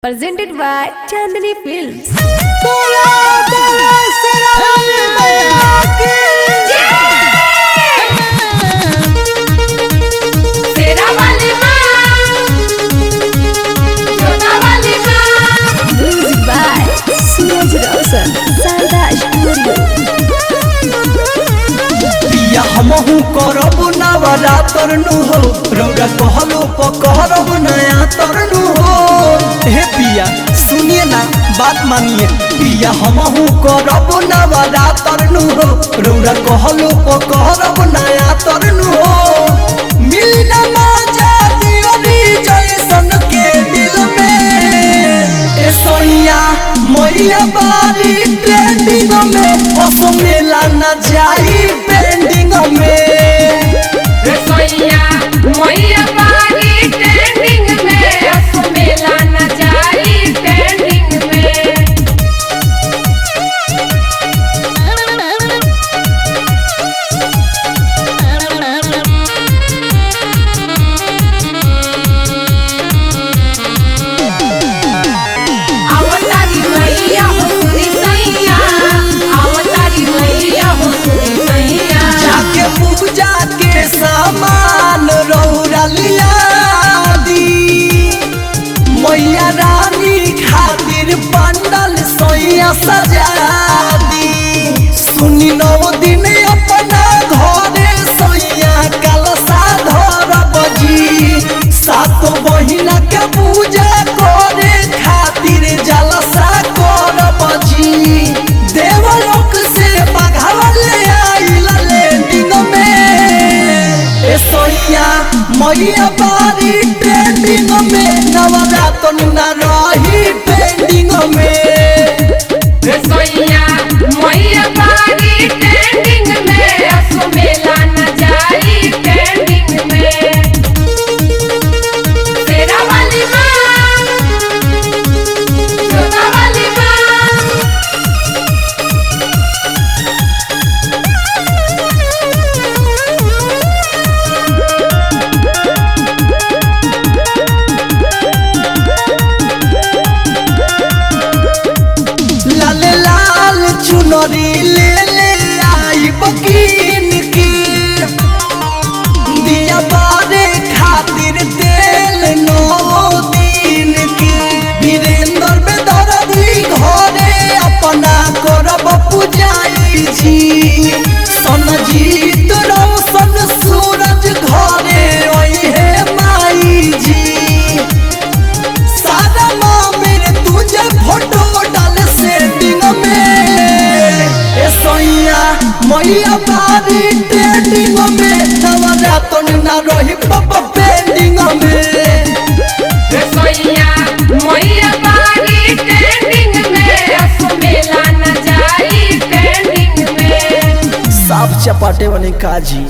Presented by Chandni Films. Music by Suraj Roshan, Sarda Studio. पिया हमहू करब नवरा तरनु हो रौरा कहलो पकड़ब नया तरनु हो। हे पिया सुनिए ना बात मानिए, पिया हमहू करब नवरा तरनु हो रौरा कहलो पकड़ब नया तरनु हो। मिलना मजा दियोरी जैसन के दिल में ए सोनिया मैया बारी ट्रेंडिंग में असमेला न जाई पेंडिंग में। रसोइया मैया बारी ट्रेंडिंग में असमेला न जाई ट्रेंडिंग में। आवतारी मैया हो सुनी सैया, आवतारी मैया हो सुनी सैया। जाके पूजा के सामान रौरा लिया दी, मैया रानी खातिर पंडल सोया सजा दी। सुनी 9 दिन अपना घरे सोया कलसा धरब जी, 7 बहिना के पूजा करे खातिर जलसा करब जी। देवलोक से बघावल आइल लेंडिंग में ए सोया मैया बारी ट्रेंडिंग में, नवरातन न रही पेंडिंग में। रसोइया मैया बारी ट्रेंडिंग में असमेला न जाई ट्रेंडिंग में। तेरा वाली माँ, जोधा वाली माँ। लाल लाल चुनरी ले ले आई बकीन की, दिया बारे खातिर तेल 9 दिन की। वीरेंद्र बेदर्दी घरे अपना करब पूजाई जी, सनजीत रोशन सूरज घरे ओहे माई जी। सादा मेरे तुझे फोटो डाल सेटिंग में ए सोया मैया बारी ट्रेंडिंग में, नवरातन न रही पापा पेंडिंग में। रसोइया मैया बारी ट्रेंडिंग में असमेला न जाई ट्रेंडिंग में। साफ चपाटे बने काजी।